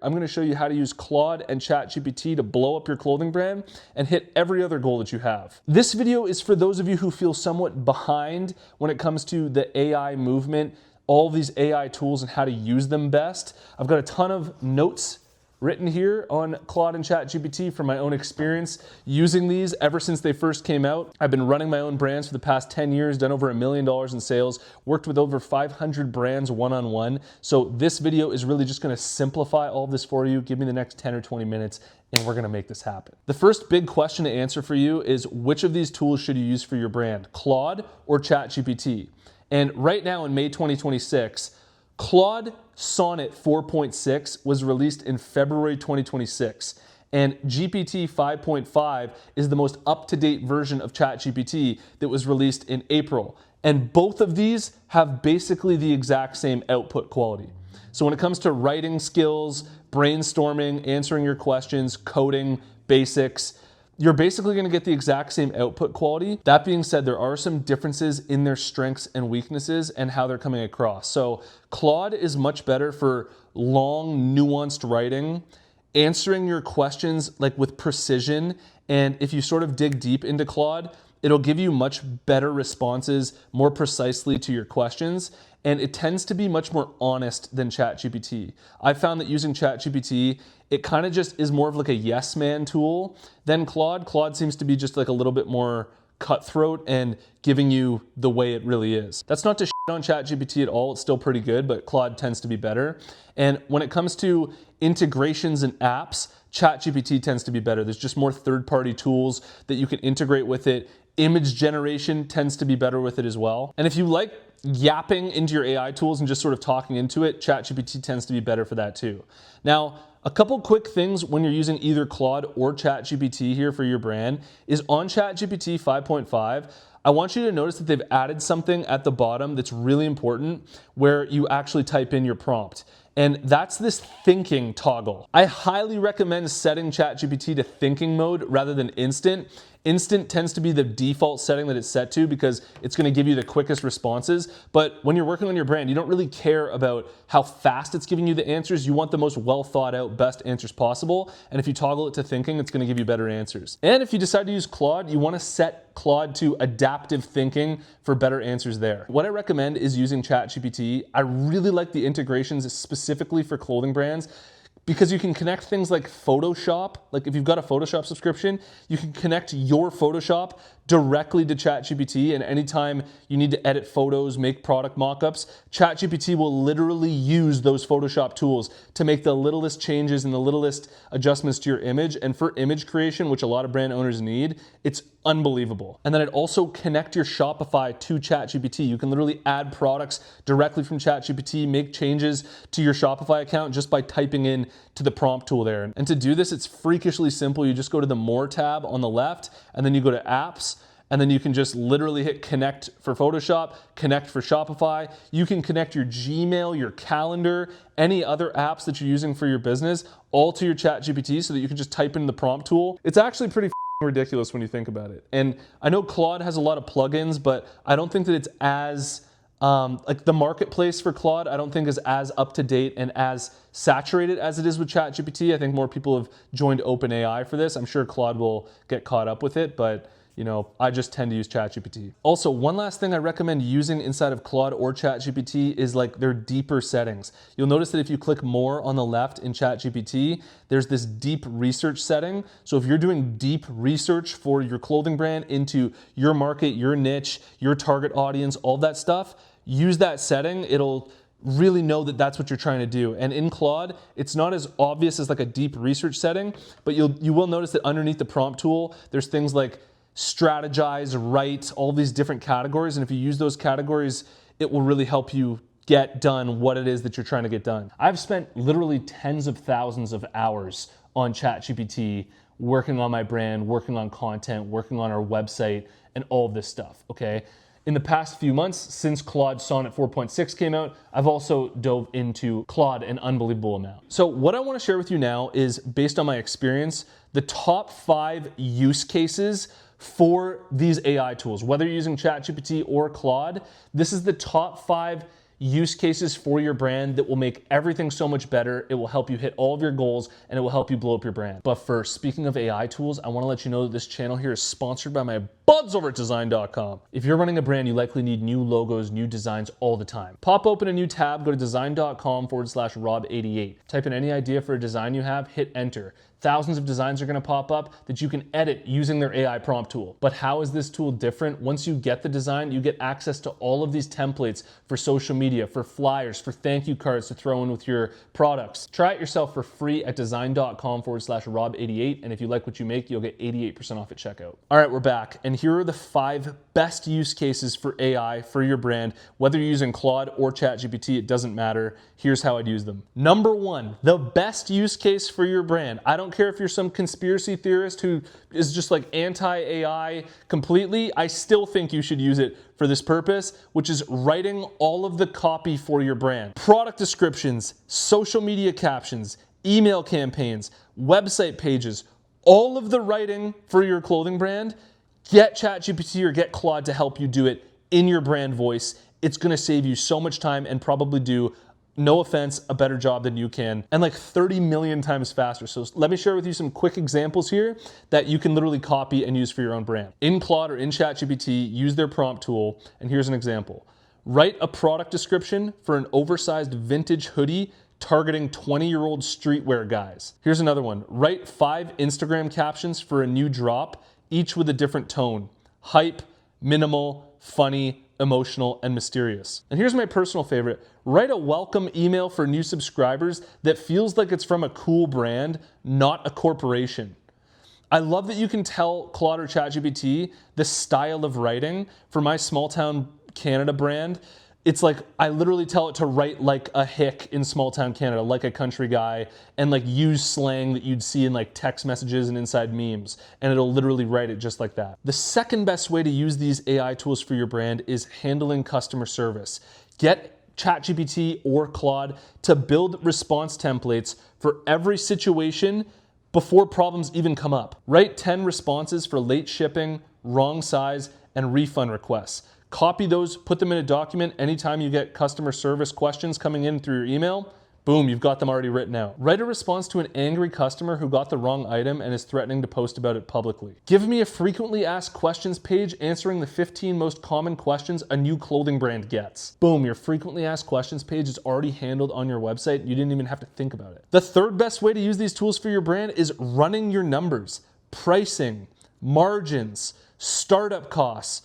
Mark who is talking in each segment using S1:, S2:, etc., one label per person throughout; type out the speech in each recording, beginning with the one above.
S1: I'm going to show you how to use Claude and ChatGPT to blow up your clothing brand and hit every other goal that you have. This video is for those of you who feel somewhat behind when it comes to the AI movement, all these AI tools and how to use them best. I've got a ton of notes written here on Claude and ChatGPT from my own experience using these ever since they first came out. I've been running my own brands for the past 10 years, done over $1 million in sales, worked with over 500 brands one-on-one. So this video is really just gonna simplify all of this for you. Give me the next 10 or 20 minutes and we're gonna make this happen. The first big question to answer for you is which of these tools should you use for your brand, Claude or ChatGPT? And right now in May 2026, Claude Sonnet 4.6 was released in February 2026, and GPT 5.5 is the most up-to-date version of ChatGPT that was released in April. And both of these have basically the exact same output quality. So when it comes to writing skills, brainstorming, answering your questions, coding, basics, you're basically going to get the exact same output quality. That being said, there are some differences in their strengths and weaknesses and how they're coming across. So Claude is much better for long, nuanced writing, answering your questions like with precision. And if you sort of dig deep into Claude, it'll give you much better responses more precisely to your questions. And it tends to be much more honest than ChatGPT. I found that using ChatGPT, it kind of just is more of like a yes man tool than Claude. Claude seems to be just like a little bit more cutthroat and giving you the way it really is. That's not to shit on ChatGPT at all. It's still pretty good, but Claude tends to be better. And when it comes to integrations and apps, ChatGPT tends to be better. There's just more third-party tools that you can integrate with it. Image generation tends to be better with it as well. And if you like yapping into your AI tools and just sort of talking into it, ChatGPT tends to be better for that too. Now, a couple quick things when you're using either Claude or ChatGPT here for your brand is on ChatGPT 5.5, I want you to notice that they've added something at the bottom that's really important where you actually type in your prompt. And that's this thinking toggle. I highly recommend setting ChatGPT to thinking mode rather than instant. Instant tends to be the default setting that it's set to because it's gonna give you the quickest responses. But when you're working on your brand, you don't really care about how fast it's giving you the answers. You want the most well thought out, best answers possible. And if you toggle it to thinking, it's gonna give you better answers. And if you decide to use Claude, you wanna set Claude to adaptive thinking for better answers there. What I recommend is using ChatGPT. I really like the integrations specifically for clothing brands, because you can connect things like Photoshop. Like if you've got a Photoshop subscription, you can connect your Photoshop directly to ChatGPT, and anytime you need to edit photos, make product mockups, ChatGPT will literally use those Photoshop tools to make the littlest changes and the littlest adjustments to your image. And for image creation, which a lot of brand owners need, it's unbelievable. And then it also connect your Shopify to ChatGPT. You can literally add products directly from ChatGPT, make changes to your Shopify account just by typing in to the prompt tool there. And to do this, it's freakishly simple. You just go to the More tab on the left, and then you go to Apps, and then you can just literally hit connect for Photoshop, connect for Shopify. You can connect your Gmail, your calendar, any other apps that you're using for your business, all to your ChatGPT so that you can just type in the prompt tool. It's actually pretty ridiculous when you think about it. And I know Claude has a lot of plugins, but I don't think that it's as like the marketplace for Claude, I don't think is as up to date and as saturated as it is with ChatGPT. I think more people have joined OpenAI for this. I'm sure Claude will get caught up with it, but you know, I just tend to use ChatGPT. Also, one last thing I recommend using inside of Claude or ChatGPT is like their deeper settings. You'll notice that if you click more on the left in ChatGPT, there's this deep research setting. So if you're doing deep research for your clothing brand into your market, your niche, your target audience, all that stuff, use that setting. It'll really know that that's what you're trying to do. And in Claude, it's not as obvious as like a deep research setting, but you will notice that underneath the prompt tool, there's things like strategize, write, all these different categories. And if you use those categories, it will really help you get done what it is that you're trying to get done. I've spent literally tens of thousands of hours on ChatGPT working on my brand, working on content, working on our website, and all of this stuff, okay? In the past few months, since Claude Sonnet 4.6 came out, I've also dove into Claude an unbelievable amount. So what I want to share with you now is, based on my experience, the top 5 use cases for these AI tools. Whether you're using ChatGPT or Claude, this is the top 5 use cases for your brand that will make everything so much better. It will help you hit all of your goals and it will help you blow up your brand. But first, speaking of AI tools, I want to let you know that this channel here is sponsored by my buds over at design.com. If you're running a brand, you likely need new logos, new designs all the time. Pop open a new tab, go to design.com/Rob88. Type in any idea for a design you have, hit enter. Thousands of designs are going to pop up that you can edit using their AI prompt tool. But how is this tool different? Once you get the design, you get access to all of these templates for social media, for flyers, for thank you cards to throw in with your products. Try it yourself for free at design.com/Rob88. And if you like what you make, you'll get 88% off at checkout. All right, we're back. And here are the 5 best use cases for AI for your brand. Whether you're using Claude or ChatGPT, it doesn't matter. Here's how I'd use them. Number 1, the best use case for your brand. I don't care if you're some conspiracy theorist who is just like anti-AI completely. I still think you should use it for this purpose, which is writing all of the copy for your brand. Product descriptions, social media captions, email campaigns, website pages, all of the writing for your clothing brand. Get ChatGPT or get Claude to help you do it in your brand voice. It's gonna save you so much time and probably do, no offense, a better job than you can, and like 30 million times faster. So let me share with you some quick examples here that you can literally copy and use for your own brand. In Claude or in ChatGPT, use their prompt tool, and here's an example. Write a product description for an oversized vintage hoodie targeting 20-year-old streetwear guys. Here's another one. Write 5 Instagram captions for a new drop, each with a different tone. Hype, minimal, funny, emotional, and mysterious. And here's my personal favorite. Write a welcome email for new subscribers that feels like it's from a cool brand, not a corporation. I love that you can tell Claude or ChatGPT the style of writing. For my small town Canada brand, it's like I literally tell it to write like a hick in small town Canada, like a country guy, and like use slang that you'd see in like text messages and inside memes, and it'll literally write it just like that. The second best way to use these AI tools for your brand is handling customer service. Get ChatGPT or Claude to build response templates for every situation before problems even come up. Write 10 responses for late shipping, wrong size, and refund requests. Copy those, put them in a document. Anytime you get customer service questions coming in through your email, boom, you've got them already written out. Write a response to an angry customer who got the wrong item and is threatening to post about it publicly. Give me a frequently asked questions page answering the 15 most common questions a new clothing brand gets. Boom, your frequently asked questions page is already handled on your website. You didn't even have to think about it. The third best way to use these tools for your brand is running your numbers, pricing, margins, startup costs,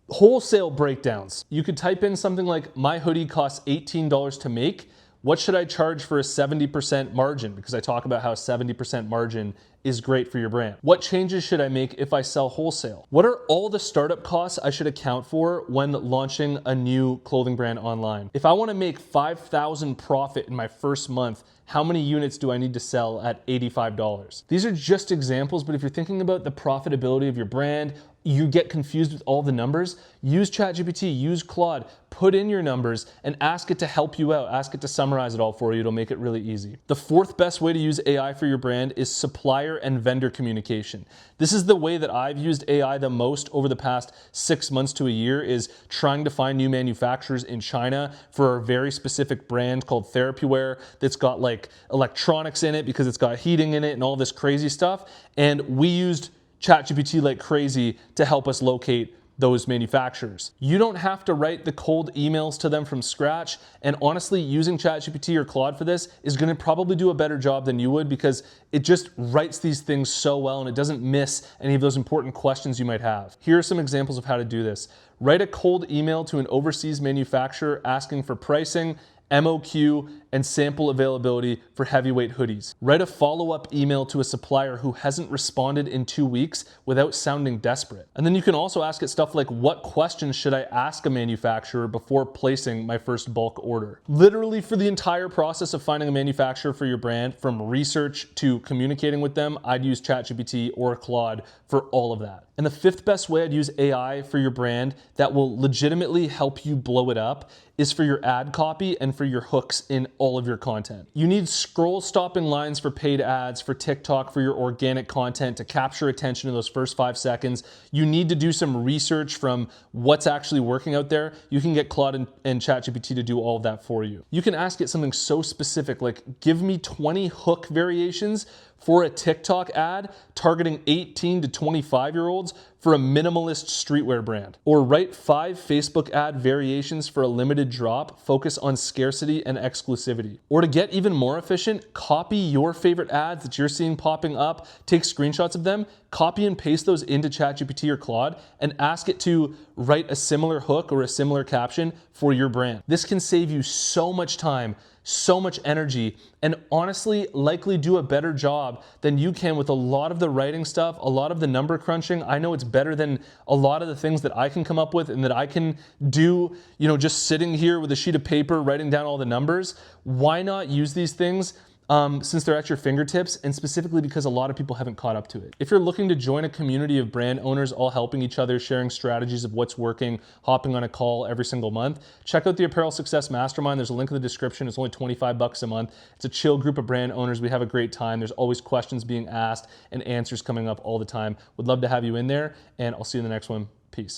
S1: wholesale breakdowns. You could type in something like, my hoodie costs $18 to make. What should I charge for a 70% margin? Because I talk about how 70% margin is great for your brand. What changes should I make if I sell wholesale? What are all the startup costs I should account for when launching a new clothing brand online? If I want to make $5,000 profit in my first month, how many units do I need to sell at $85? These are just examples, but if you're thinking about the profitability of your brand, you get confused with all the numbers, use ChatGPT, use Claude, put in your numbers and ask it to help you out. Ask it to summarize it all for you. It'll make it really easy. The fourth best way to use AI for your brand is supplier and vendor communication. This is the way that I've used AI the most over the past 6 months to a year, is trying to find new manufacturers in China for a very specific brand called TherapyWear that's got like electronics in it because it's got heating in it and all this crazy stuff. And we used ChatGPT like crazy to help us locate those manufacturers. You don't have to write the cold emails to them from scratch. And honestly, using ChatGPT or Claude for this is going to probably do a better job than you would, because it just writes these things so well and it doesn't miss any of those important questions you might have. Here are some examples of how to do this. Write a cold email to an overseas manufacturer asking for pricing, MOQ, and sample availability for heavyweight hoodies. Write a follow-up email to a supplier who hasn't responded in 2 weeks without sounding desperate. And then you can also ask it stuff like, what questions should I ask a manufacturer before placing my first bulk order? Literally, for the entire process of finding a manufacturer for your brand, from research to communicating with them, I'd use ChatGPT or Claude for all of that. And the fifth best way I'd use AI for your brand that will legitimately help you blow it up is for your ad copy and for your hooks in all of your content. You need scroll stopping lines for paid ads, for TikTok, for your organic content to capture attention in those first 5 seconds. You need to do some research from what's actually working out there. You can get Claude and ChatGPT to do all of that for you. You can ask it something so specific like, give me 20 hook variations for a TikTok ad targeting 18 to 25-year-olds for a minimalist streetwear brand. Or write 5 Facebook ad variations for a limited drop, focus on scarcity and exclusivity. Or to get even more efficient, copy your favorite ads that you're seeing popping up, take screenshots of them, copy and paste those into ChatGPT or Claude, and ask it to write a similar hook or a similar caption for your brand. This can save you so much time, so much energy, and honestly likely do a better job than you can with a lot of the writing stuff, a lot of the number crunching. I know it's better than a lot of the things that I can come up with and that I can do, just sitting here with a sheet of paper writing down all the numbers. Why not use these things since they're at your fingertips, and specifically because a lot of people haven't caught up to it. If you're looking to join a community of brand owners all helping each other, sharing strategies of what's working, hopping on a call every single month, check out the Apparel Success Mastermind. There's a link in the description. It's only $25 a month. It's a chill group of brand owners. We have a great time. There's always questions being asked and answers coming up all the time. Would love to have you in there, and I'll see you in the next one. Peace.